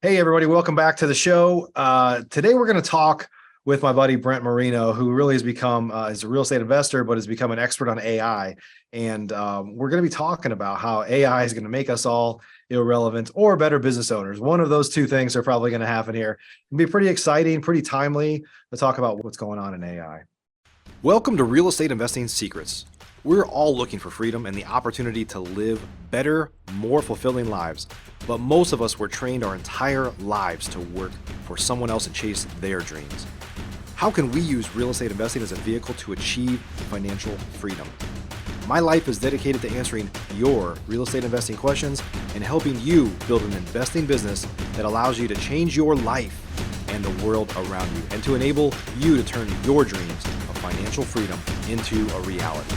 Hey, everybody, welcome back to the show. Today, we're going to talk with my buddy Brent Moreno, who really has become is a real estate investor, but has become an expert on AI. And we're going to be talking about how AI is going to make us all irrelevant or better business owners. One of those two things are probably going to happen here. It'll be pretty exciting, pretty timely to talk about what's going on in AI. Welcome to Real Estate Investing Secrets. We're all looking for freedom and the opportunity to live better, more fulfilling lives. But most of us were trained our entire lives to work for someone else and chase their dreams. How can we use real estate investing as a vehicle to achieve financial freedom? My life is dedicated to answering your real estate investing questions and helping you build an investing business that allows you to change your life and the world around you, and to enable you to turn your dreams of financial freedom into a reality.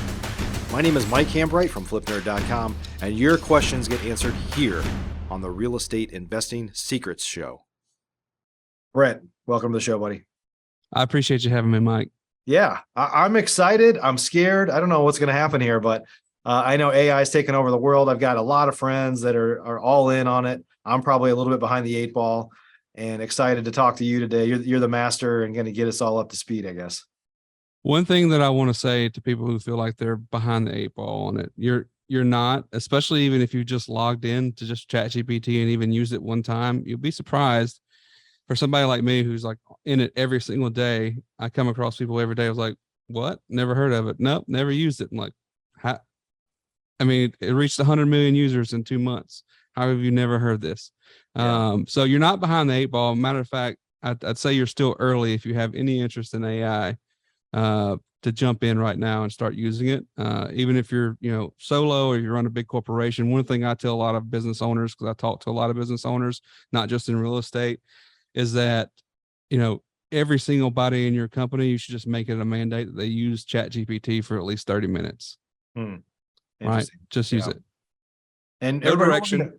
My name is Mike Hambright from FlipNerd.com, and your questions get answered here on the Real Estate Investing Secrets Show. Brent, welcome to the show, buddy. I appreciate you having me, Mike. Yeah, I'm excited. I'm scared. I don't know what's going to happen here, but I know AI is taking over the world. I've got a lot of friends that are all in on it. I'm probably a little bit behind the eight ball and excited to talk to you today. You're the master and going to get us all up to speed, I guess. One thing that I want to say to people who feel like they're behind the eight ball on it, you're not, especially even if you just logged in to just ChatGPT and even used it one time. You'll be surprised for somebody like me who's like in it every single day. I come across people every day. I was like, what? Never heard of it. Nope, never used it. I'm like, how? I mean, it reached 100 million users in 2 months. How have you never heard this? Yeah. So you're not behind the eight ball. Matter of fact, I'd say you're still early if you have any interest in AI. To jump in right now and start using it. Even if you're, solo or you run a big corporation. One thing I tell a lot of business owners, because I talk to a lot of business owners, not just in real estate, is that, every single body in your company, you should just make it a mandate that they use ChatGPT for at least 30 minutes. Right? Just use it. And no direction.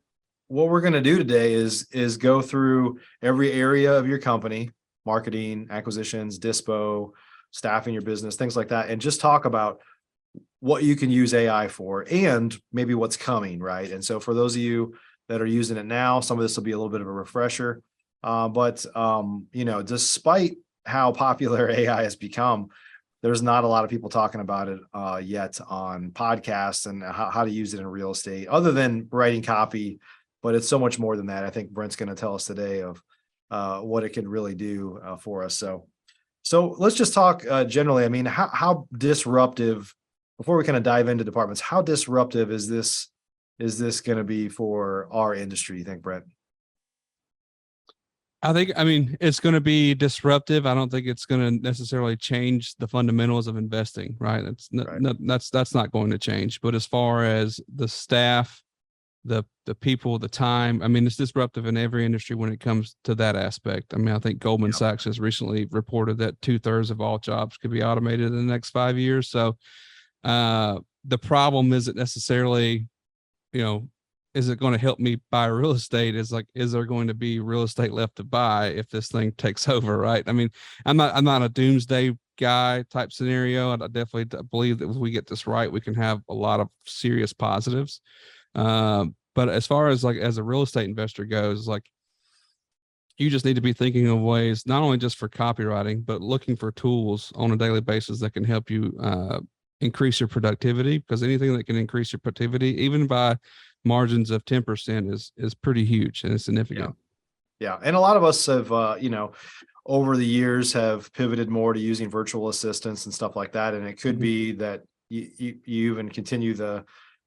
What we're going to do today is go through every area of your company, marketing, acquisitions, dispo, staffing your business, things like that, and just talk about what you can use AI for and maybe what's coming, right? And so for those of you that are using it now, some of this will be a little bit of a refresher. But despite how popular AI has become, there's not a lot of people talking about it yet on podcasts and how to use it in real estate, other than writing copy. But it's so much more than that. I think Brent's going to tell us today of what it can really do for us. So let's just talk generally. I mean, how disruptive, before we kind of dive into departments, how disruptive is this going to be for our industry, you think, Brent? I mean, it's going to be disruptive. I don't think it's going to necessarily change the fundamentals of investing, right? That's not going to change. But as far as the staff, the people, the time, I mean, it's disruptive in every industry when it comes to that aspect. I mean, I think Goldman Sachs has recently reported that 2/3 of all jobs could be automated in the next 5 years. So the problem isn't necessarily, is it going to help me buy real estate? Is there going to be real estate left to buy if this thing takes over, right? I mean, I'm not a doomsday guy type scenario. And I definitely believe that if we get this right, we can have a lot of serious positives. But as far as as a real estate investor goes, you just need to be thinking of ways, not only just for copywriting, but looking for tools on a daily basis that can help you increase your productivity, because anything that can increase your productivity, even by margins of 10%, is pretty huge and it's significant. Yeah. And a lot of us have, over the years have pivoted more to using virtual assistants and stuff like that. And it could be that you even continue the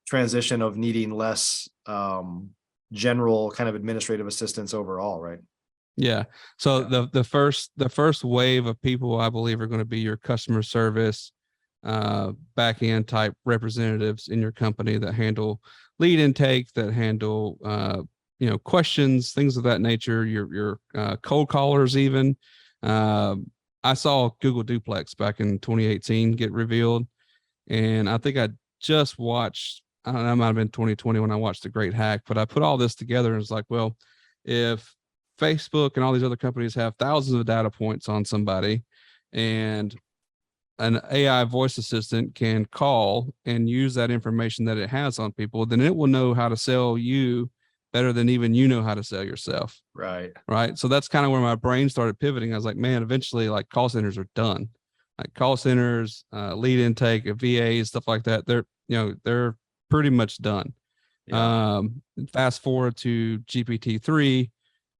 transition of needing less general kind of administrative assistance overall, right? Yeah. So the first wave of people, I believe, are going to be your customer service back end type representatives in your company that handle lead intake, that handle questions, things of that nature, your cold callers even. I saw Google Duplex back in 2018 get revealed, and I think I just watched, I don't know, it might have been 2020 when I watched The Great Hack, but I put all this together and it's like, well, if Facebook and all these other companies have thousands of data points on somebody, and an AI voice assistant can call and use that information that it has on people, then it will know how to sell you better than even you know how to sell yourself. Right. Right. So that's kind of where my brain started pivoting. I was like, man, eventually like call centers are done. Like call centers, lead intake, VAs, stuff like that. They're pretty much done. Yeah. Fast forward to GPT-3,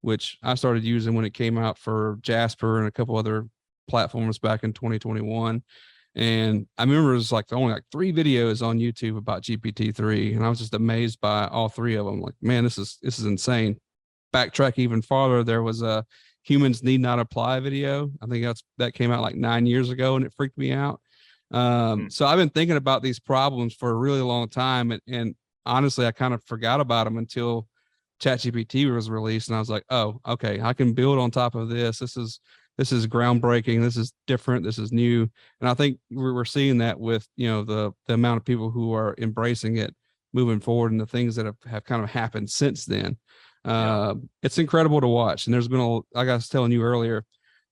which I started using when it came out for Jasper and a couple other platforms back in 2021. And I remember it was like only like 3 videos on YouTube about GPT-3, and I was just amazed by all 3 of them. Like, man, this is insane. Backtrack even farther, there was a humans need not apply video. I think that came out like 9 years ago, and it freaked me out. So I've been thinking about these problems for a really long time, and honestly, I kind of forgot about them until ChatGPT was released, and I was like, oh, okay, I can build on top of this. This is groundbreaking. This is different. This is new. And I think we're seeing that with, the amount of people who are embracing it moving forward and the things that have kind of happened since then. It's incredible to watch. And there's been like I was telling you earlier,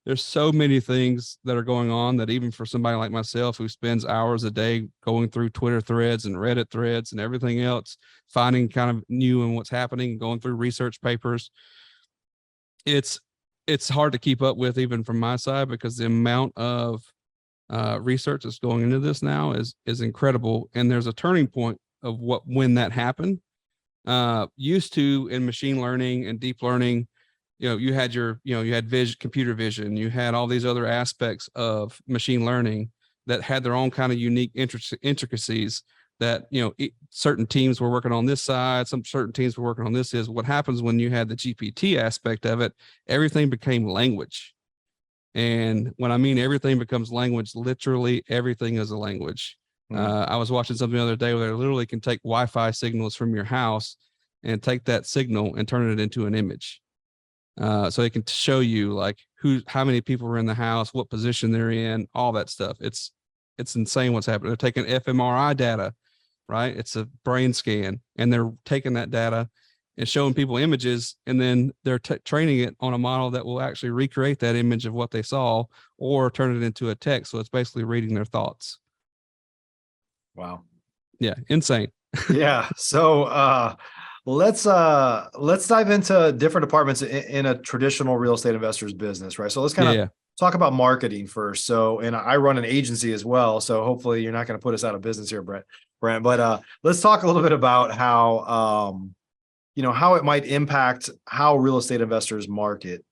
there's so many things that are going on that even for somebody like myself who spends hours a day going through Twitter threads and Reddit threads and everything else, finding kind of new and what's happening, going through research papers, it's hard to keep up with even from my side, because the amount of research that's going into this now is incredible. And there's a turning point of when that happened. Used to in machine learning and deep learning, you had computer vision, you had all these other aspects of machine learning that had their own kind of unique intricacies that, certain teams were working on this side, some certain teams were working on this. Is what happens when you had the GPT aspect of it, everything became language. And when I mean everything becomes language, literally everything is a language. I was watching something the other day where they literally can take Wi-Fi signals from your house and take that signal and turn it into an image. So it can show you like how many people are in the house, what position they're in, all that stuff. It's insane what's happening. They're taking fMRI data, right? It's a brain scan, and they're taking that data and showing people images, and then they're training it on a model that will actually recreate that image of what they saw or turn it into a text. So it's basically reading their thoughts. Wow. Yeah. Insane. Yeah. So let's dive into different departments in a traditional real estate investor's business, right? So let's kind of talk about marketing first. So, and I run an agency as well, so hopefully you're not going to put us out of business here, Brent. But let's talk a little bit about how how it might impact how real estate investors market.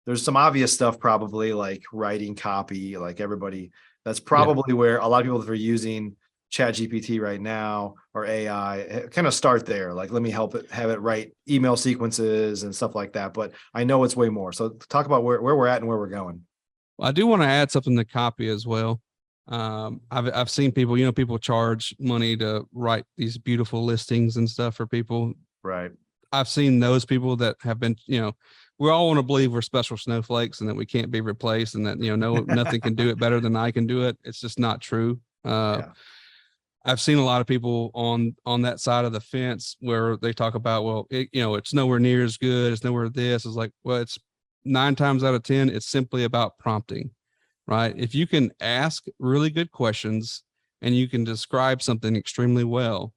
There's some obvious stuff, probably like writing copy, like everybody. That's probably where a lot of people that are using ChatGPT right now or AI kind of start there. Like, let me have it write email sequences and stuff like that. But I know it's way more. So talk about where we're at and where we're going. Well, I do want to add something to copy as well. I've seen people, people charge money to write these beautiful listings and stuff for people. Right. I've seen those people that have been, we all want to believe we're special snowflakes and that we can't be replaced, and that, nothing can do it better than I can do it. It's just not true. I've seen a lot of people on that side of the fence where they talk about, well, it's nowhere near as good. It's nowhere this. It's like, well, it's 9 times out of 10, it's simply about prompting, right? If you can ask really good questions and you can describe something extremely well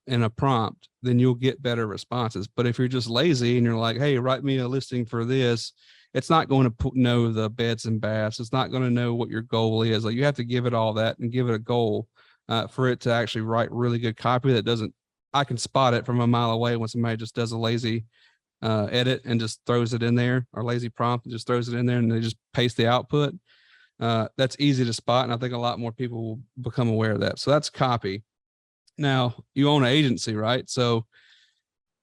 in a prompt, then you'll get better responses. But if you're just lazy and you're like, hey, write me a listing for this, it's not going to know the beds and baths. It's not going to know what your goal is. Like, you have to give it all that and give it a goal for it to actually write really good copy that doesn't, I can spot it from a mile away when somebody just does a lazy edit and just throws it in there, or lazy prompt and just throws it in there and they just paste the output. That's easy to spot. And I think a lot more people will become aware of that. So that's copy. Now, you own an agency, right? So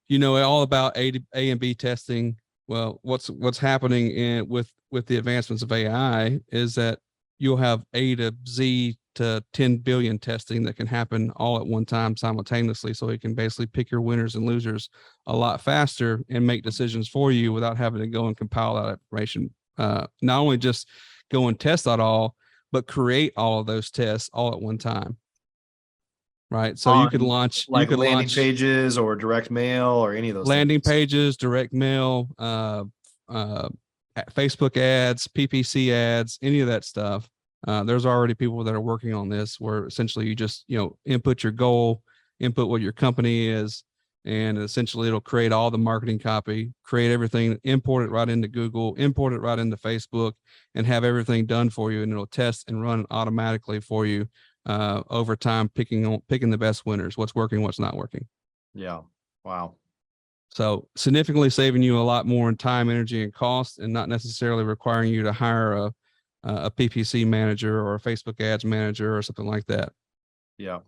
you know all about A and B testing. Well, what's happening with the advancements of AI is that you'll have A to Z to 10 billion testing that can happen all at one time simultaneously. So it can basically pick your winners and losers a lot faster and make decisions for you without having to go and compile that information. Not only just go and test that all, but create all of those tests all at one time. Right. So you could launch landing pages or direct mail or any of those landing pages, direct mail, Facebook ads, PPC ads, any of that stuff. There's already people that are working on this where essentially you just, input your goal, input what your company is, and essentially it'll create all the marketing copy, create everything, import it right into Google, import it right into Facebook, and have everything done for you. And it'll test and run automatically for you over time, picking the best winners, what's working, what's not working. Yeah. Wow. So significantly saving you a lot more in time, energy, and cost, and not necessarily requiring you to hire a PPC manager or a Facebook ads manager or something like that. Yeah.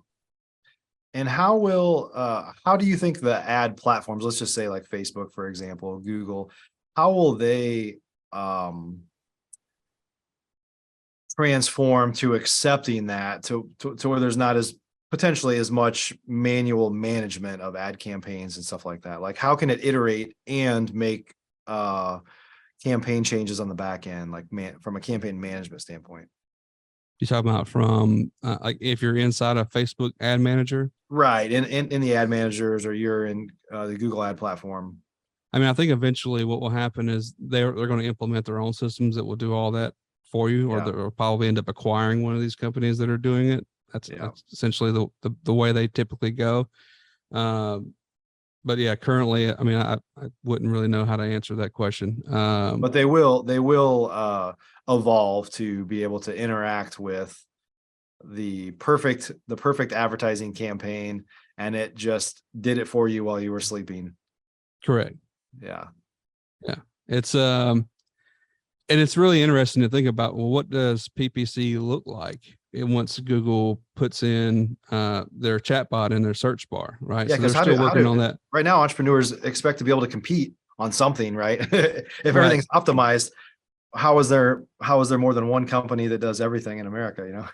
And how do you think the ad platforms, let's just say like Facebook, for example, Google, how will they transform to accepting that to where there's not as potentially as much manual management of ad campaigns and stuff like that? Like, how can it iterate and make campaign changes on the back end, like from a campaign management standpoint? You talking about from like if you're inside a Facebook ad manager? Right. In the ad managers, or you're in the Google ad platform. I mean, I think eventually what will happen is they're going to implement their own systems that will do all that for you, or they'll probably end up acquiring one of these companies that are doing it. That's essentially the way they typically go. But yeah, currently, I mean, I wouldn't really know how to answer that question. But they will evolve to be able to interact with the perfect advertising campaign, and it just did it for you while you were sleeping. Correct. Yeah. It's and it's really interesting to think about, well, what does PPC look like once Google puts in their chatbot in their search bar, right? Yeah, so they're still working on that. Right now, entrepreneurs expect to be able to compete on something, right? If everything's optimized, how is there more than one company that does everything in America, you know?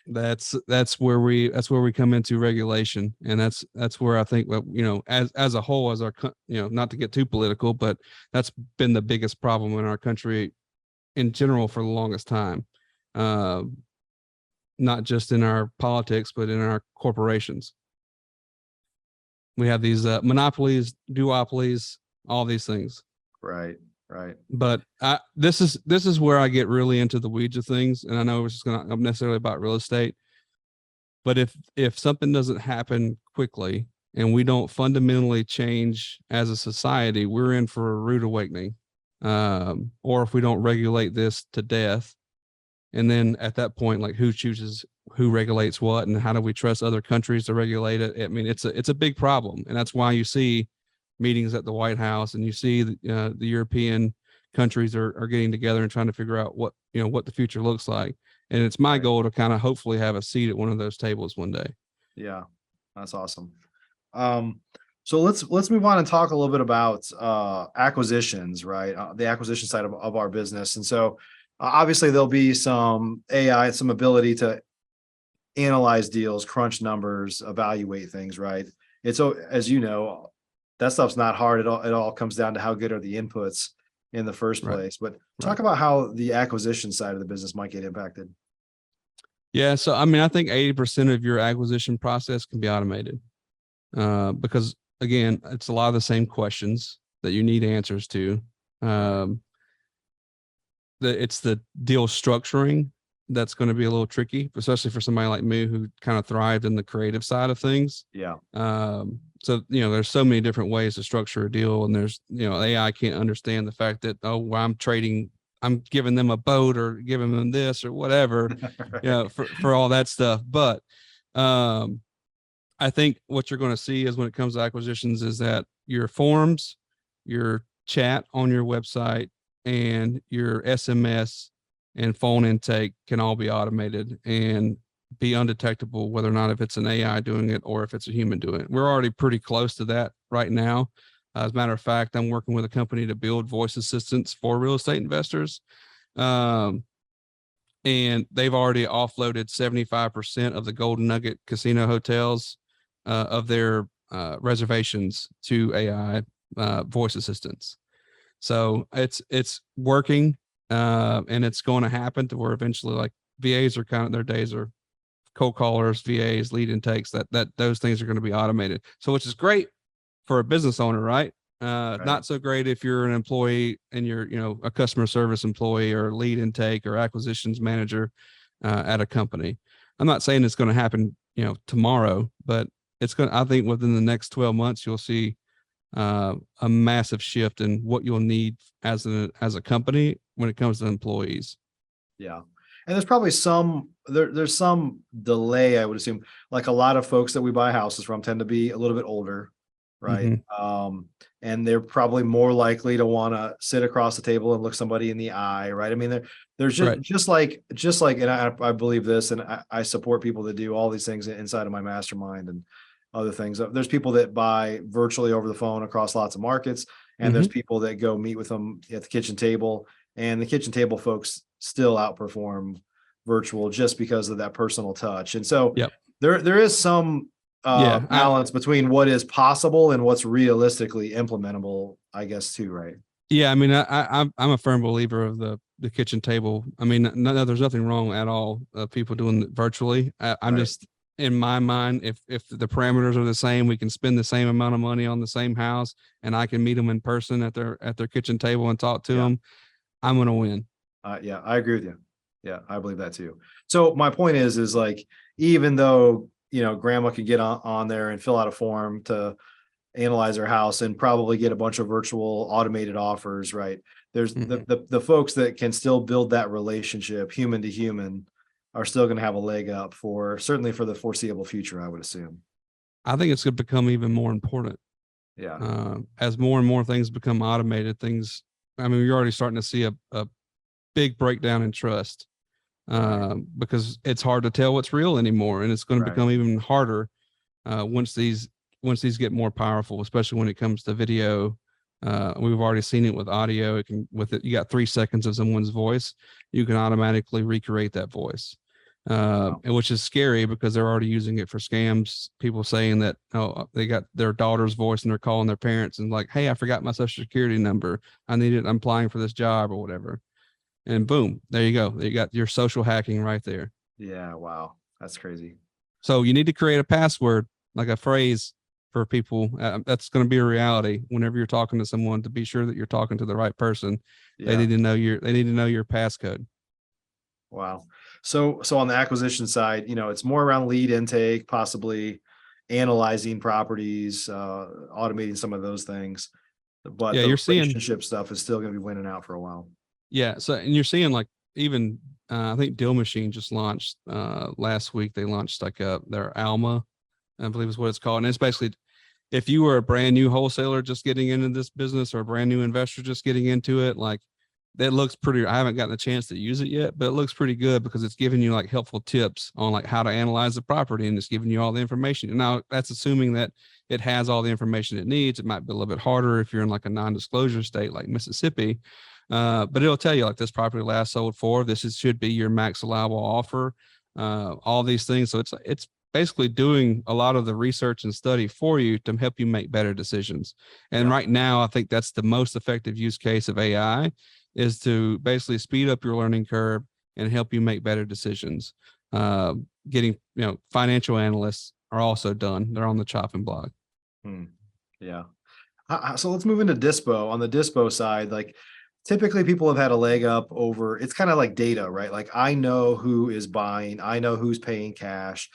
that's where we come into regulation, and that's where I think, you know, as a whole, as our, you know, not to get too political, but that's been the biggest problem in our country in general for the longest time, not just in our politics but in our corporations. We have these monopolies, duopolies, all these things. Right. But this is where I get really into the weeds of things, and I know it's just not necessarily about real estate, but if something doesn't happen quickly and we don't fundamentally change as a society, we're in for a rude awakening. Or if we don't regulate this to death, and then at that point, like, who regulates what, and how do we trust other countries to regulate it? I mean, it's a big problem, and that's why you see meetings at the White House, and you see the European countries are getting together and trying to figure out what the future looks like. And it's my goal to kind of hopefully have a seat at one of those tables one day. Yeah, that's awesome. So let's move on and talk a little bit about acquisitions, right? The acquisition side of our business. And so obviously there'll be some AI, some ability to analyze deals, crunch numbers, evaluate things, right? It's, as you know, that stuff's not hard at all. It all comes down to how good are the inputs in the first place. But talk about how the acquisition side of the business might get impacted. Yeah. So, I mean, I think 80% of your acquisition process can be automated because, again, it's a lot of the same questions that you need answers to. It's the deal structuring that's going to be a little tricky, especially for somebody like me who kind of thrived in the creative side of things. Yeah. So, you know, there's so many different ways to structure a deal, and there's, you know, AI can't understand the fact that, well, I'm giving them a boat or giving them this or whatever, you know, for all that stuff. But I think what you're going to see is, when it comes to acquisitions, is that your forms, your chat on your website, and your SMS and phone intake can all be automated and be undetectable, whether or not if it's an AI doing it or if it's a human doing it. We're already pretty close to that right now. As a matter of fact, I'm working with a company to build voice assistants for real estate investors. And they've already offloaded 75% of the Golden Nugget casino hotels of their reservations to AI voice assistants. So it's working, and it's going to happen to where eventually, like, VAs are kind of, their days are cold callers, VAs, lead intakes, that those things are going to be automated. So, which is great for a business owner, right? Not so great if you're an employee and you're, you know, a customer service employee or lead intake or acquisitions manager at a company. I'm not saying it's going to happen, you know, tomorrow, but I think within the next 12 months, you'll see a massive shift in what you'll need as a company when it comes to employees. Yeah. And there's probably there's some delay, I would assume. Like a lot of folks that we buy houses from tend to be a little bit older, right? And they're probably more likely to want to sit across the table and look somebody in the eye, right? I mean, there's just like, and I believe this, and I support people that do all these things inside of my mastermind and other things. There's people that buy virtually over the phone across lots of markets, and there's people that go meet with them at the kitchen table, and the kitchen table folks still outperform virtual just because of that personal touch. And so there is some balance between what is possible and what's realistically implementable, I guess, too, right? Yeah, I mean, I'm a firm believer of the kitchen table. I mean, no, there's nothing wrong at all people doing it virtually. I'm just, in my mind, if the parameters are the same, we can spend the same amount of money on the same house, and I can meet them in person at their kitchen table and talk to them, I'm going to win. Yeah, I agree with you. Yeah, I believe that too. So my point is like, even though, grandma could get on there and fill out a form to analyze her house and probably get a bunch of virtual automated offers, right? There's the folks that can still build that relationship human to human are still going to have a leg up certainly for the foreseeable future, I would assume. I think it's going to become even more important. Yeah. As more and more things become automated, I mean, you're already starting to see a big breakdown in trust because it's hard to tell what's real anymore, and it's going to become even harder once these get more powerful, especially when it comes to video. We've already seen it with audio. You got 3 seconds of someone's voice, you can automatically recreate that voice, and which is scary because they're already using it for scams. People saying that they got their daughter's voice and they're calling their parents and like, hey, I forgot my social security number. I need it. I'm applying for this job or whatever. And boom, there you go. You got your social hacking right there. Yeah. Wow. That's crazy. So you need to create a password, like a phrase for people. That's going to be a reality whenever you're talking to someone, to be sure that you're talking to the right person. They need to know your passcode. Wow. So on the acquisition side, it's more around lead intake, possibly analyzing properties, automating some of those things. But the relationship stuff is still going to be winning out for a while. Yeah. So, and you're seeing like even I think Deal Machine just launched last week. They launched like their Alma, I believe is what it's called. And it's basically, if you were a brand new wholesaler just getting into this business or a brand new investor just getting into it, like that looks pretty, I haven't gotten a chance to use it yet, but it looks pretty good because it's giving you like helpful tips on like how to analyze the property, and it's giving you all the information. Now that's assuming that it has all the information it needs. It might be a little bit harder if you're in like a non-disclosure state like Mississippi. But it'll tell you like this property last sold for, should be your max allowable offer, all these things. So it's basically doing a lot of the research and study for you to help you make better decisions. And right now, I think that's the most effective use case of AI, is to basically speed up your learning curve and help you make better decisions. Getting, financial analysts are also done. They're on the chopping block. Yeah. So let's move into Dispo. On the Dispo side, like, typically people have had a leg up over, it's kind of like data, right? Like I know who is buying, I know who's paying cash.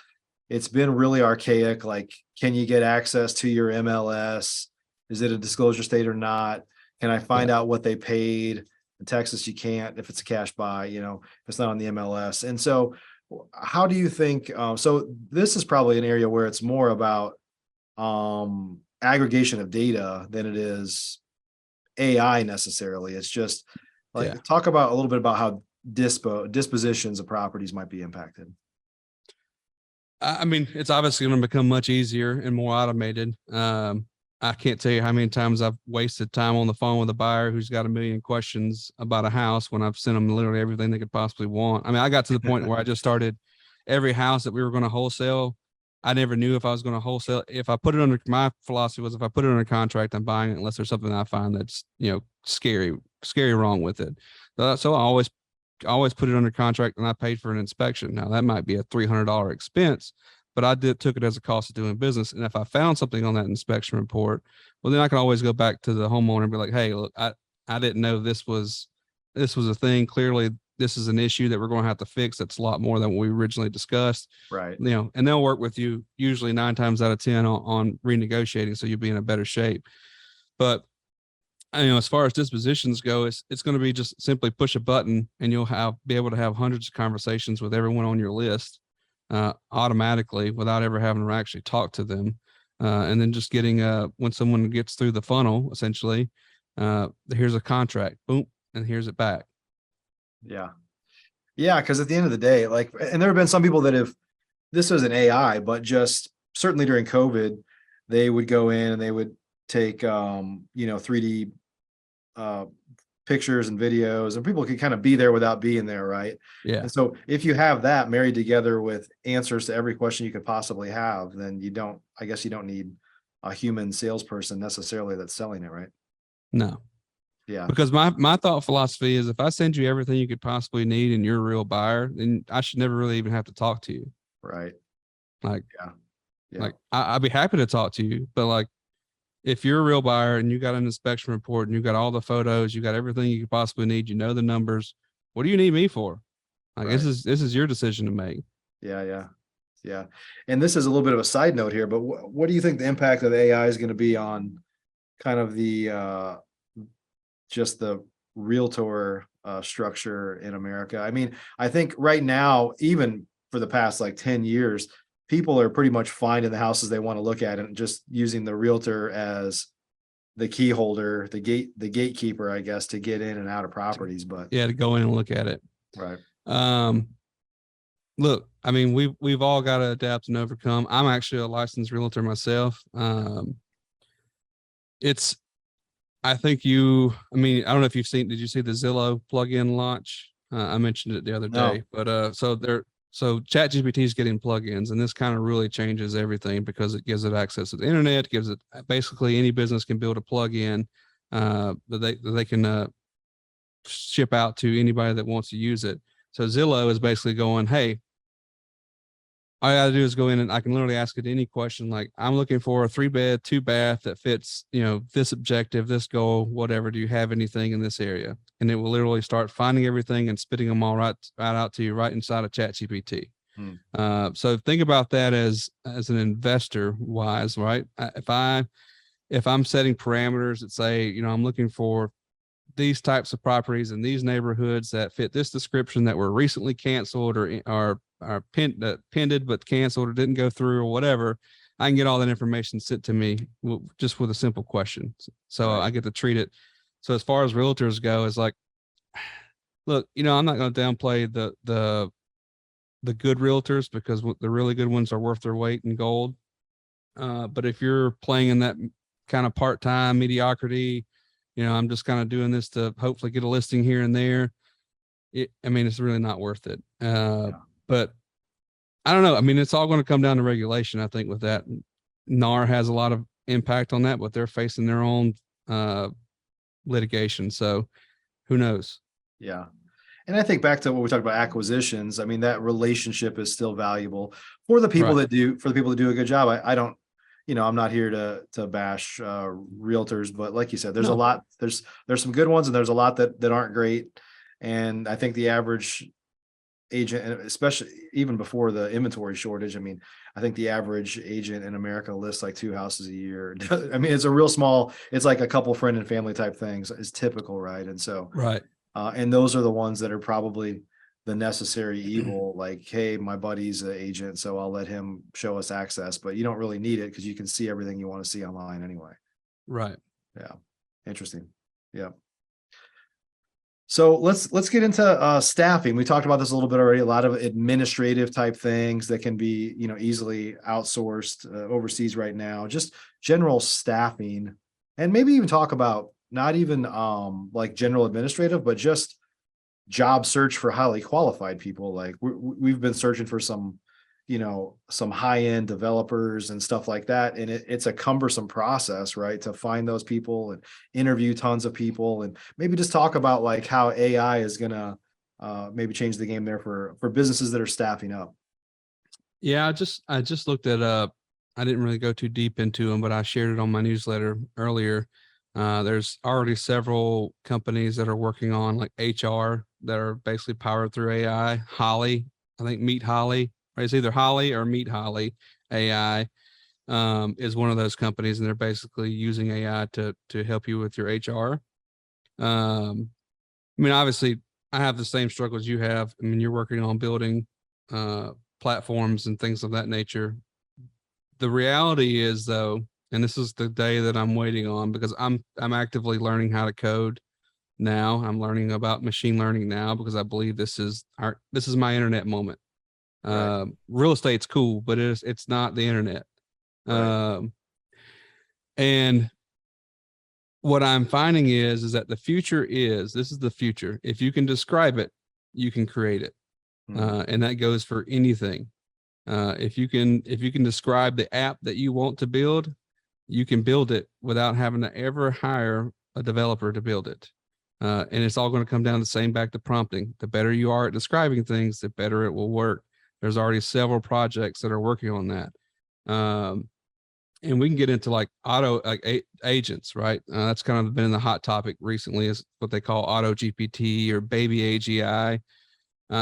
It's been really archaic. Like, can you get access to your MLS? Is it a disclosure state or not? Can I find out what they paid? In Texas, you can't if it's a cash buy, if it's not on the MLS. And so how do you think, so this is probably an area where it's more about aggregation of data than it is AI necessarily. It's just like, talk about a little bit about how dispositions of properties might be impacted. I mean, it's obviously going to become much easier and more automated. I can't tell you how many times I've wasted time on the phone with a buyer who's got a million questions about a house when I've sent them literally everything they could possibly want. I mean, I got to the point where I just started every house that we were going to wholesale. I never knew if I was going to wholesale. If I put it under, my philosophy was, if I put it under contract, I'm buying it unless there's something I find that's, scary wrong with it. So I always put it under contract, and I paid for an inspection. Now that might be a $300 expense, but I took it as a cost of doing business. And if I found something on that inspection report, well, then I can always go back to the homeowner and be like, hey, look, I didn't know this was a thing. Clearly, this is an issue that we're going to have to fix. That's a lot more than what we originally discussed. Right. And they'll work with you usually 9 times out of 10 on renegotiating. So you'll be in a better shape. But as far as dispositions go, it's going to be just simply push a button and you'll be able to have hundreds of conversations with everyone on your list automatically without ever having to actually talk to them. And then just getting when someone gets through the funnel, essentially, here's a contract, boom, and here's it back. Yeah. Yeah. Cause at the end of the day, like, and there have been some people that have, this was an AI, but just certainly during COVID, they would go in and they would take, 3D pictures and videos, and people could kind of be there without being there. Right. Yeah. And so if you have that married together with answers to every question you could possibly have, then I guess you don't need a human salesperson necessarily that's selling it. Right. No. Yeah. Because my thought philosophy is if I send you everything you could possibly need and you're a real buyer, then I should never really even have to talk to you. Right. Like, yeah. like I'd be happy to talk to you, but like, if you're a real buyer and you got an inspection report and you got all the photos, you got everything you could possibly need, the numbers, what do you need me for? Like, Right. this is your decision to make. Yeah. And this is a little bit of a side note here, but what do you think the impact of AI is going to be on kind of the just the realtor structure in America? I mean, I think right now, even for the past like 10 years, people are pretty much finding the houses they want to look at and just using the realtor as the key holder, the gatekeeper, I guess, to get in and out of properties. But yeah, to go in and look at it. Right. Look, I mean, we've all got to adapt and overcome. I'm actually a licensed realtor myself. I think I don't know if did you see the Zillow plugin launch? I mentioned it the other day, but so ChatGPT is getting plugins, and this kind of really changes everything because it gives it access to the internet, gives it basically any business can build a plugin that they can ship out to anybody that wants to use it. So Zillow is basically going, hey, all I gotta do is go in and I can literally ask it any question. Like, I'm looking for a 3-bed, 2-bath that fits, this objective, this goal, whatever. Do you have anything in this area? And it will literally start finding everything and spitting them all right out to you right inside of ChatGPT. So think about that as an investor wise, right? If I'm setting parameters that say, I'm looking for these types of properties in these neighborhoods that fit this description that were recently canceled or are pended but canceled or didn't go through or whatever, I can get all that information sent to me just with a simple question. So I get to treat it. So as far as realtors go, it's like, look, I'm not going to downplay the good realtors because the really good ones are worth their weight in gold. But if you're playing in that kind of part-time mediocrity, I'm just kind of doing this to hopefully get a listing here and there, it's really not worth it. But I don't know. I mean, it's all going to come down to regulation, I think, with that. NAR has a lot of impact on that, but they're facing their own litigation. So who knows? Yeah. And I think back to what we talked about acquisitions. I mean, that relationship is still valuable for the people that do a good job. I don't, I'm not here to bash realtors, but like you said, there's a lot, there's some good ones and there's a lot that aren't great. And I think the average agent, and especially even before the inventory shortage, I think the average agent in America lists like 2 houses a year. It's a real small, it's like a couple friend and family type things is typical. Right. And so, and those are the ones that are probably the necessary evil, like, hey, my buddy's an agent, so I'll let him show us access, but you don't really need it because you can see everything you want to see online anyway. Right. Yeah. Interesting. Yeah. So let's get into staffing. We talked about this a little bit already. A lot of administrative type things that can be, easily outsourced overseas right now. Just general staffing, and maybe even talk about not even like general administrative, but just job search for highly qualified people. Like we've been searching for some high-end developers and stuff like that. And it's a cumbersome process, right? To find those people and interview tons of people, and maybe just talk about like how AI is going to maybe change the game there for businesses that are staffing up. Yeah. I just looked it up. I didn't really go too deep into them, but I shared it on my newsletter earlier. There's already several companies that are working on like HR that are basically powered through AI. Holly, I think Meet Holly, right? It's either Holly or Meet Holly AI is one of those companies, and they're basically using AI to help you with your HR. I mean, obviously, I have the same struggles you have. I mean, you're working on building platforms and things of that nature. The reality is, though, and this is the day that I'm waiting on, because I'm actively learning how to code now. I'm learning about machine learning now because I believe this is my internet moment. Right. Real estate's cool, but it's not the internet. Right. And what I'm finding is that this is the future. If you can describe it, you can create it. And that goes for anything. If you can describe the app that you want to build, you can build it without having to ever hire a developer to build it. And it's all going to come down the same back to prompting. The better you are at describing things, the better it will work. There's already several projects that are working on that. And we can get into like agents, right? That's kind of been in the hot topic recently, is what they call auto GPT or baby AGI.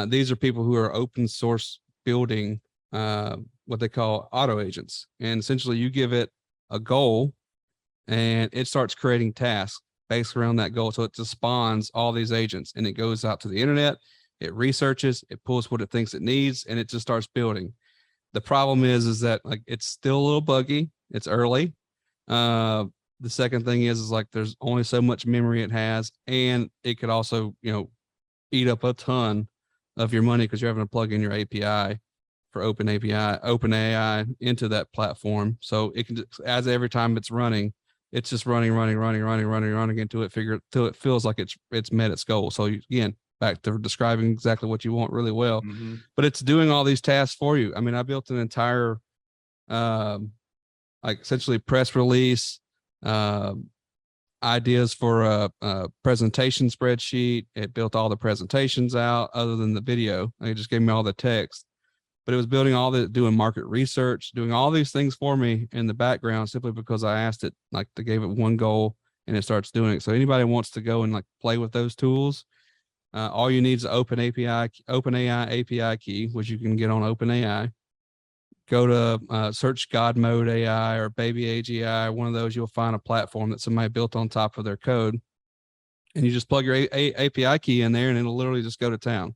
These are people who are open source building what they call auto agents. And essentially you give it a goal and it starts creating tasks based around that goal. So it just spawns all these agents and it goes out to the internet, it researches, it pulls what it thinks it needs, and it just starts building. The problem is that like it's still a little buggy. It's early. The second thing is like there's only so much memory it has, and it could also, eat up a ton of your money because you're having to plug in your API for OpenAI into that platform. So it can, as every time it's running, it's just running until it feels like it's met its goal. So again, back to describing exactly what you want really well, but it's doing all these tasks for you. I mean, I built an entire, like essentially press release, ideas for a presentation spreadsheet. It built all the presentations out other than the video. It just gave me all the text, but it was doing market research, doing all these things for me in the background simply because I asked it, like they gave it one goal and it starts doing it. So anybody wants to go and like play with those tools, all you need is OpenAI API key, which you can get on OpenAI. Go to search God Mode AI or Baby AGI, one of those, you'll find a platform that somebody built on top of their code. And you just plug your API key in there and it'll literally just go to town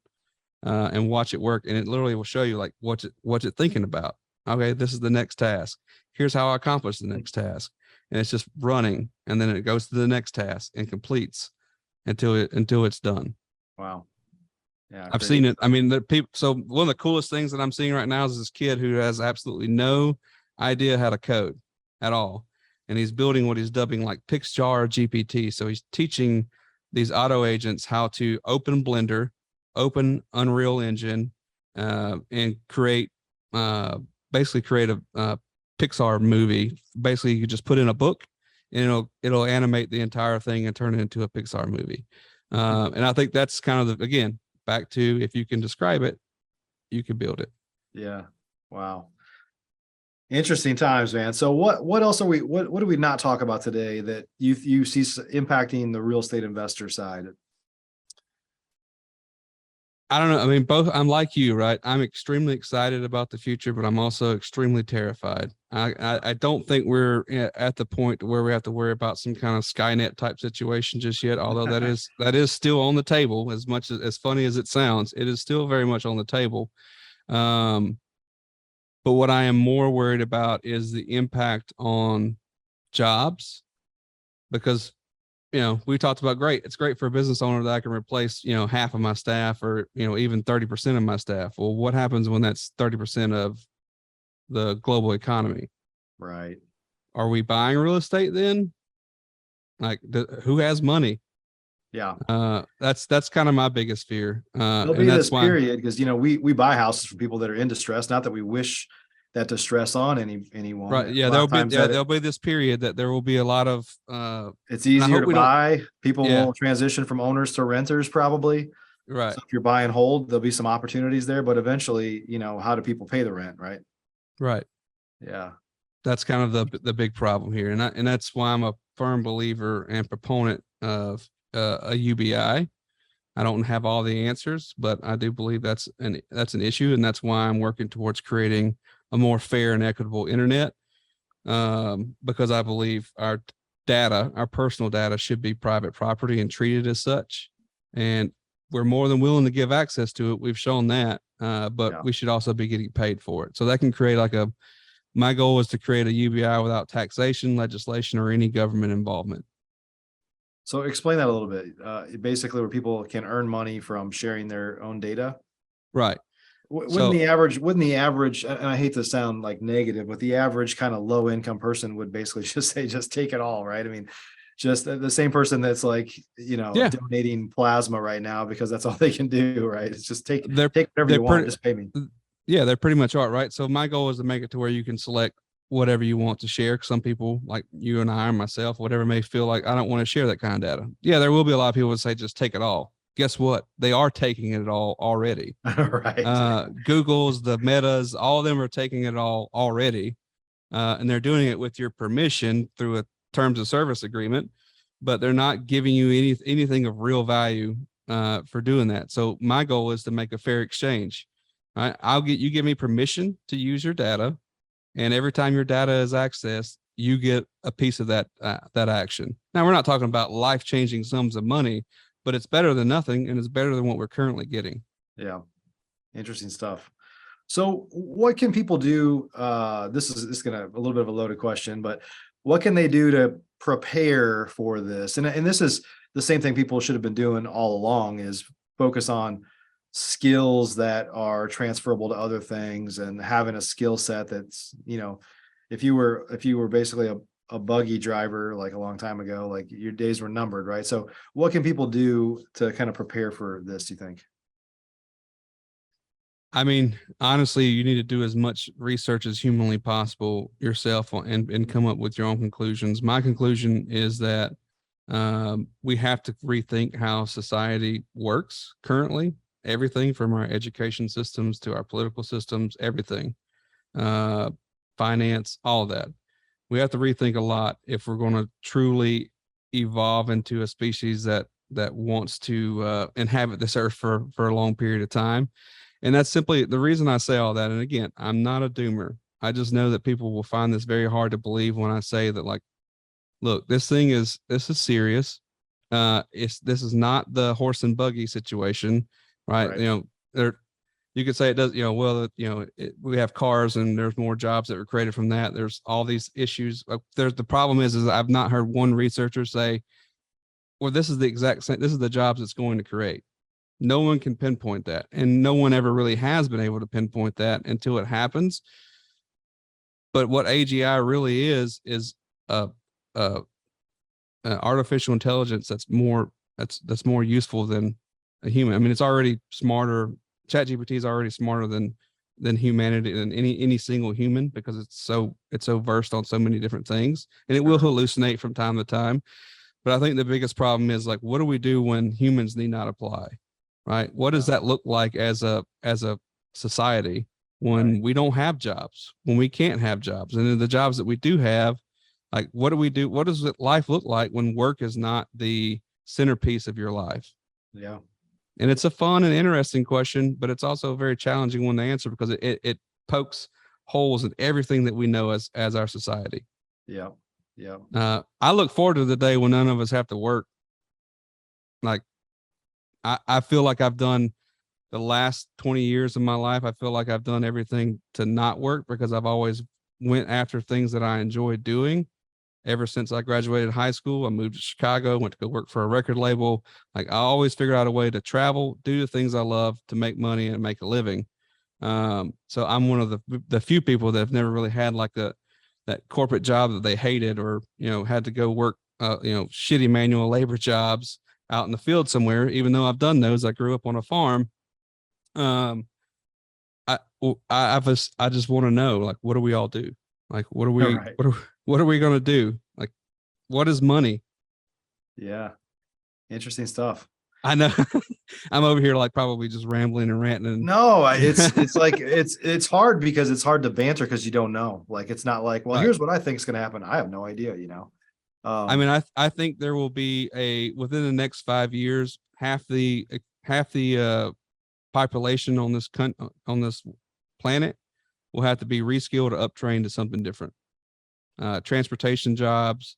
and watch it work. And it literally will show you like what's it thinking about. Okay, this is the next task. Here's how I accomplish the next task. And it's just running. And then it goes to the next task and completes until it's done. Wow. Yeah, I've seen it. I mean, the people. So one of the coolest things that I'm seeing right now is this kid who has absolutely no idea how to code at all, and he's building what he's dubbing like Pixar GPT. So he's teaching these auto agents how to open Blender, open Unreal Engine, and create a Pixar movie. Basically, you just put in a book, and it'll animate the entire thing and turn it into a Pixar movie. And I think that's kind of again, back to, if you can describe it, you can build it. Yeah. Wow. Interesting times, man. So what else what do we not talk about today that you see impacting the real estate investor side? I don't know. I mean, I'm like you, right? I'm extremely excited about the future, but I'm also extremely terrified. I don't think we're at the point where we have to worry about some kind of Skynet type situation just yet. Although that is still on the table. As much as funny as it sounds, it is still very much on the table. But what I am more worried about is the impact on jobs, because we talked about it's great for a business owner that I can replace, half of my staff or, even 30% of my staff. Well, what happens when that's 30% of the global economy? Right. Are we buying real estate then? Like, who has money? Yeah. That's kind of my biggest fear. There'll And be that's this why, period because, we buy houses for people that are in distress. Not that we wish that distress on anyone. right. Yeah. There'll be this period that there will be a lot of, it's easier to buy. People Yeah. will transition from owners to renters probably. right. So if you're buy and hold, there'll be some opportunities there, but eventually, how do people pay the rent? Right. Right. Yeah. That's kind of the big problem here. And that's why I'm firm believer and proponent of a UBI. I don't have all the answers, but I do believe that's an issue, and that's why I'm working towards creating a more fair and equitable internet. Because I believe our personal data, should be private property and treated as such. And we're more than willing to give access to it. We've shown that, but we should also be getting paid for it. So that can create my goal is to create a UBI without taxation, legislation, or any government involvement. So explain that a little bit. Basically, where people can earn money from sharing their own data. Right. Wouldn't the average, and I hate to sound like negative, but the average kind of low income person would basically just say, just take it all, right? I mean, just the same person that's like, donating plasma right now because that's all they can do, right? It's just take whatever you want, just pay me. Yeah, they pretty much are, right? So my goal is to make it to where you can select whatever you want to share. Some people like you and I or myself, whatever, may feel like I don't want to share that kind of data. Yeah, there will be a lot of people who say just take it all. Guess what? They are taking it all already. Right. Google's, the Metas, all of them are taking it all already. And they're doing it with your permission through a terms of service agreement, but they're not giving you anything of real value for doing that. So my goal is to make a fair exchange. Right? You give me permission to use your data, and every time your data is accessed, you get a piece of that action. Now, we're not talking about life-changing sums of money, but it's better than nothing, and it's better than what we're currently getting. Yeah, interesting stuff. So, what can people do? This is a little bit of a loaded question, but what can they do to prepare for this? And this is the same thing people should have been doing all along: is focus on skills that are transferable to other things, and having a skill set that's, if you were basically a buggy driver like a long time ago, like your days were numbered, right? So what can people do to kind of prepare for this, do you think? I mean, honestly, you need to do as much research as humanly possible yourself and come up with your own conclusions. My conclusion is that we have to rethink how society works currently. Everything from our education systems to our political systems, everything, finance, all of that. We have to rethink a lot if we're going to truly evolve into a species that wants to inhabit this earth for a long period of time. And that's simply the reason I say all that. And again, I'm not a doomer. I just know that people will find this very hard to believe when I say that, like, look, this is serious. This is not the horse and buggy situation. Right. You could say it does, we have cars and there's more jobs that were created from that. There's all these issues. The problem is I've not heard one researcher say, well, this is the exact same, this is the jobs it's going to create. No one can pinpoint that. And no one ever really has been able to pinpoint that until it happens. But what AGI really is artificial intelligence that's more useful than a human. I mean, it's already smarter. ChatGPT is already smarter than humanity, than any single human, because it's so versed on so many different things, and it will hallucinate from time to time. But I think the biggest problem is, like, what do we do when humans need not apply? Right? What does that look like as a society when we don't have jobs, when we can't have jobs, and then the jobs that we do have, like, what do we do? What does life look like when work is not the centerpiece of your life? Yeah. And it's a fun and interesting question, but it's also a very challenging one to answer, because it pokes holes in everything that we know as our society. Yeah. Yeah. I look forward to the day when none of us have to work. Like, I feel like I've done the last 20 years of my life. I feel like I've done everything to not work, because I've always went after things that I enjoyed doing. Ever since I graduated high school, I moved to Chicago, went to go work for a record label. Like, I always figured out a way to travel, do the things I love, to make money and make a living. So I'm one of the few people that have never really had like that corporate job that they hated, or, had to go work, shitty manual labor jobs out in the field somewhere. Even though I've done those, I grew up on a farm. I just want to know, like, what do we all do? Like, what are we going to do? Like, what is money? Yeah. Interesting stuff. I know. I'm over here like probably just rambling and ranting. No, it's like, it's hard, because it's hard to banter because you don't know. Like, it's not like, well, here's what I think is going to happen. I have no idea, I mean, I think there will be within the next 5 years, half the population on this planet will have to be reskilled or uptrained to something different. Transportation jobs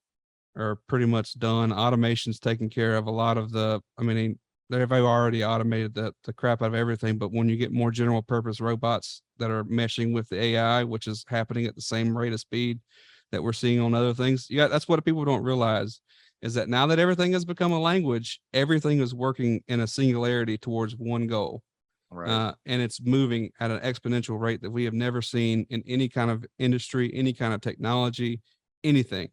are pretty much done. Automation's taking care of a lot of I mean, they've already automated the crap out of everything, but when you get more general purpose robots that are meshing with the AI, which is happening at the same rate of speed that we're seeing on other things, that's what people don't realize, is that now that everything has become a language, everything is working in a singularity towards one goal. Right. And it's moving at an exponential rate that we have never seen in any kind of industry, any kind of technology, anything.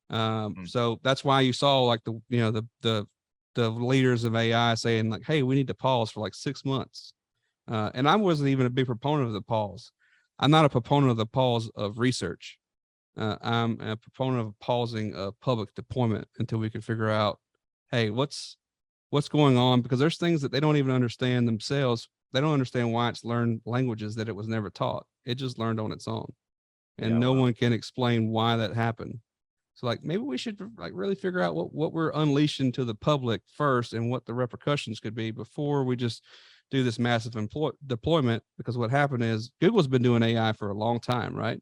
So that's why you saw like the leaders of AI saying like, hey, we need to pause for like 6 months. And I wasn't even a big proponent of the pause. I'm not a proponent of the pause of research. I'm a proponent of pausing public deployment until we can figure out, hey, what's going on, because there's things that they don't even understand themselves. They don't understand why it's learned languages that it was never taught. It just learned on its own, and no one can explain why that happened. So like maybe we should like really figure out what we're unleashing to the public first and what the repercussions could be before we just do this massive deployment. Because what happened is Google's been doing AI for a long time, right?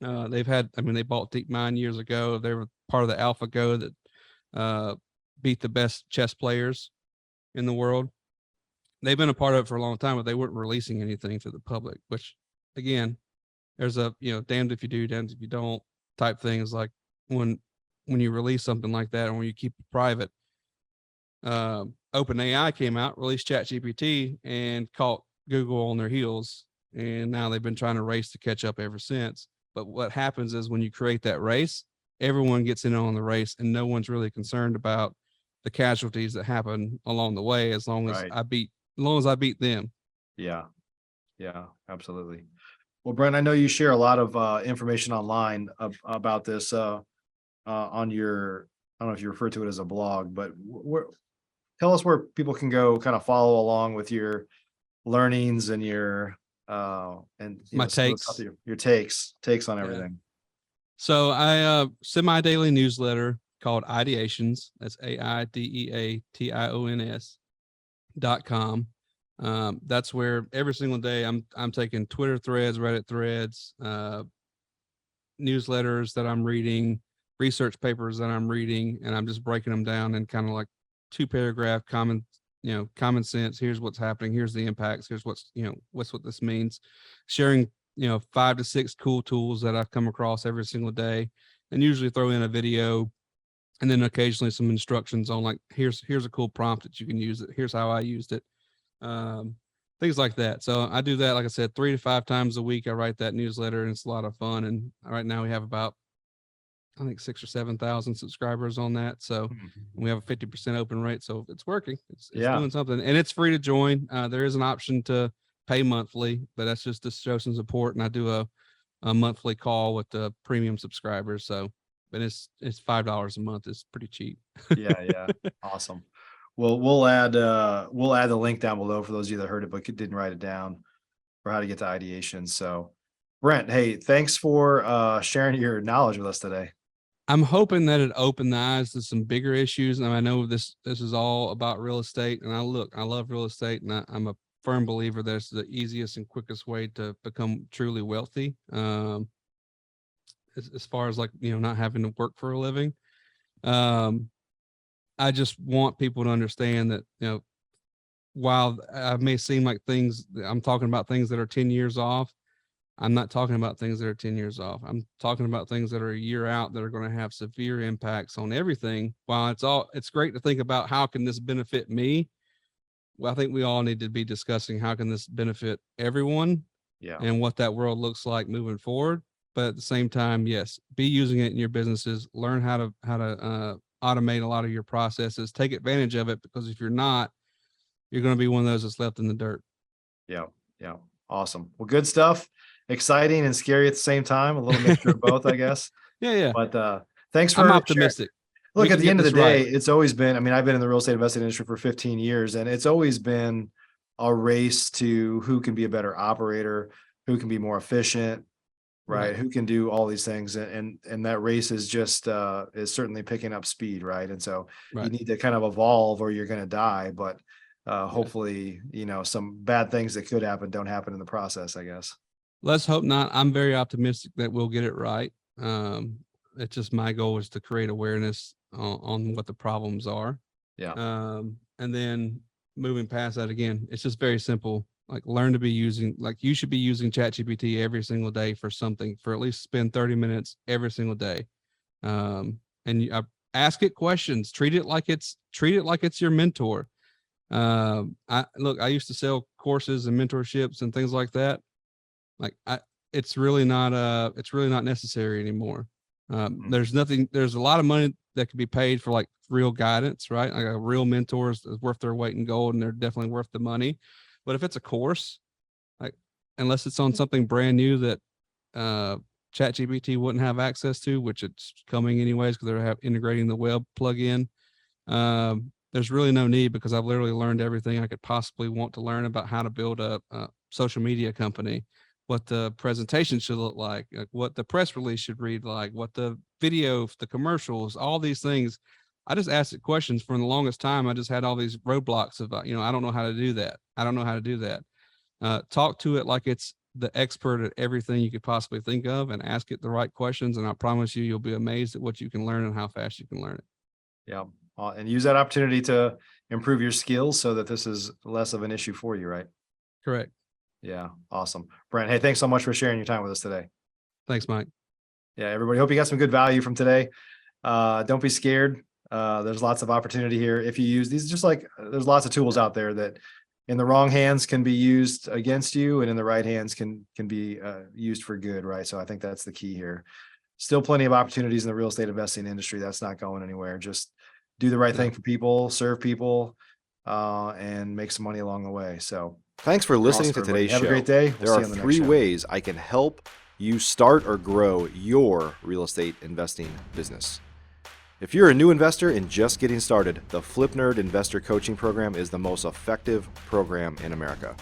They bought DeepMind years ago. They were part of the AlphaGo that beat the best chess players in the world. They've been a part of it for a long time, but they weren't releasing anything to the public, which again, there's a, damned if you do, damned if you don't type things. Like when you release something like that, and when you keep it private, OpenAI came out, released ChatGPT, and caught Google on their heels. And now they've been trying to race to catch up ever since. But what happens is when you create that race, everyone gets in on the race, and no one's really concerned about the casualties that happen along the way, as long as I beat them. Yeah. Yeah, absolutely. Well, Brent, I know you share a lot of information online about this on your, I don't know if you refer to it as a blog, but tell us where people can go kind of follow along with your learnings and your My takes. Your takes on everything. So I semi-daily newsletter called Ideations. That's AIDEATIONS.com. That's where every single day I'm taking Twitter threads, Reddit threads, newsletters that I'm reading, research papers that I'm reading, and I'm just breaking them down in kind of like 2-paragraph common sense. Here's what's happening. Here's the impacts. Here's what this means. Sharing 5 to 6 cool tools that I come across every single day, and usually throw in a video, and then occasionally some instructions on like, here's a cool prompt that you can use it. Here's how I used it. Things like that. So I do that, like I said, 3 to 5 times a week. I write that newsletter, and it's a lot of fun. And right now we have about, I think 6,000 or 7,000 subscribers on that. So we have a 50% open rate. So it's working. It's doing something, and it's free to join. There is an option to pay monthly, but that's just to show some support. And I do a monthly call with the premium subscribers. So, but it's $5 a month. It's pretty cheap. Yeah. Awesome. Well, we'll add the link down below for those of you that heard it but didn't write it down, for how to get to ideation. So Brent, hey, thanks for sharing your knowledge with us today. I'm hoping that it opened the eyes to some bigger issues. And I know this is all about real estate, and I love real estate, and I'm a firm believer that it's the easiest and quickest way to become truly wealthy. As far as like, not having to work for a living. I just want people to understand that, while I may seem like I'm talking about things that are 10 years off, I'm not talking about things that are 10 years off. I'm talking about things that are a year out that are going to have severe impacts on everything. While it's great to think about how can this benefit me? Well, I think we all need to be discussing how can this benefit everyone, and what that world looks like moving forward. But at the same time, yes, be using it in your businesses. Learn how to automate a lot of your processes. Take advantage of it, because if you're not, you're going to be one of those that's left in the dirt. Yeah. Awesome. Well, good stuff. Exciting and scary at the same time. A little mixture of both, I guess. Yeah. But thanks for. I'm optimistic. Look, at the end of the day, it's always been. I mean, I've been in the real estate investing industry for 15 years, and it's always been a race to who can be a better operator, who can be more efficient, right? Who can do all these things, and that race is just is certainly picking up speed, right? And so you need to kind of evolve, or you're going to die. But hopefully, some bad things that could happen don't happen in the process, I guess. Let's hope not. I'm very optimistic that we'll get it right. It's just my goal is to create awareness on what the problems are. Yeah. And then moving past that, again, it's just very simple. Like, learn to be using, like, you should be using ChatGPT every single day for something, for at least spend 30 minutes every single day. And ask it questions, treat it like it's your mentor. I used to sell courses and mentorships and things like that. Like, it's really not necessary anymore. There's a lot of money that could be paid for like real guidance, right? Like a real mentor is worth their weight in gold, and they're definitely worth the money. But if it's a course, like, unless it's on something brand new that ChatGPT wouldn't have access to, which it's coming anyways because they're integrating the web plugin, there's really no need, because I've literally learned everything I could possibly want to learn about how to build a social media company, what the presentation should look like, what the press release should read like, what the video, the commercials, all these things. I just asked it questions for the longest time. I just had all these roadblocks of, I don't know how to do that. I don't know how to do that. Talk to it like it's the expert at everything you could possibly think of, and ask it the right questions. And I promise you'll be amazed at what you can learn and how fast you can learn it. Yeah. And use that opportunity to improve your skills so that this is less of an issue for you, right? Correct. Yeah. Awesome. Brent, hey, thanks so much for sharing your time with us today. Thanks, Mike. Yeah, everybody, hope you got some good value from today. Don't be scared. There's lots of opportunity here. If you use these, just like there's lots of tools out there that in the wrong hands can be used against you, and in the right hands can be used for good, right? So I think that's the key here. Still plenty of opportunities in the real estate investing industry. That's not going anywhere. Just do the right thing for people, serve people, and make some money along the way. So thanks for listening to today's show. Have a great day. There are 3 ways I can help you start or grow your real estate investing business. If you're a new investor and just getting started, the FlipNerd Investor Coaching Program is the most effective program in America.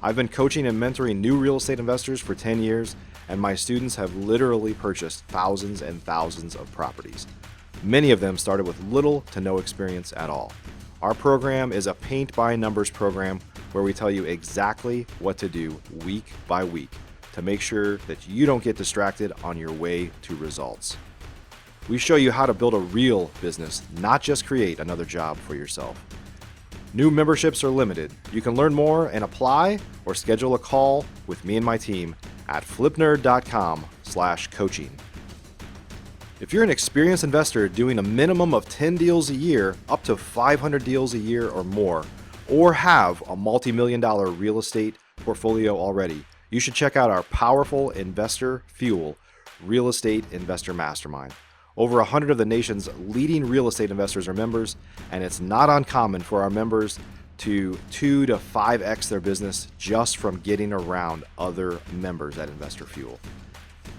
I've been coaching and mentoring new real estate investors for 10 years, and my students have literally purchased thousands and thousands of properties. Many of them started with little to no experience at all. Our program is a paint-by-numbers program where we tell you exactly what to do week by week to make sure that you don't get distracted on your way to results. We show you how to build a real business, not just create another job for yourself. New memberships are limited. You can learn more and apply or schedule a call with me and my team at flipnerd.com/coaching. If you're an experienced investor doing a minimum of 10 deals a year, up to 500 deals a year or more, or have a multi-million-dollar real estate portfolio already, you should check out our powerful Investor Fuel Real Estate Investor Mastermind. Over 100 of the nation's leading real estate investors are members, and it's not uncommon for our members to 2 to 5x their business just from getting around other members at Investor Fuel.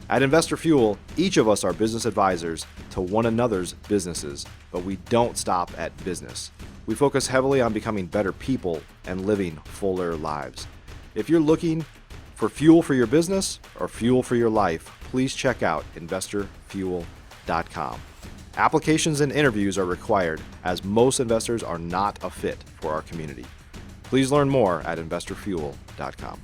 At Investor Fuel, each of us are business advisors to one another's businesses, but we don't stop at business. We focus heavily on becoming better people and living fuller lives. If you're looking for fuel for your business or fuel for your life, please check out investorfuel.com. Applications and interviews are required, as most investors are not a fit for our community. Please learn more at investorfuel.com.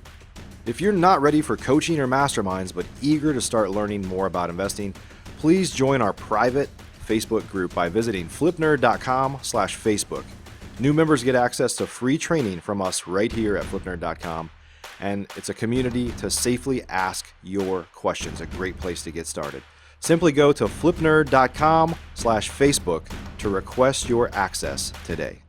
If you're not ready for coaching or masterminds but eager to start learning more about investing, please join our private Facebook group by visiting flipnerd.com/Facebook. New members get access to free training from us right here at flipnerd.com, and it's a community to safely ask your questions, a great place to get started. Simply go to flipnerd.com/Facebook to request your access today.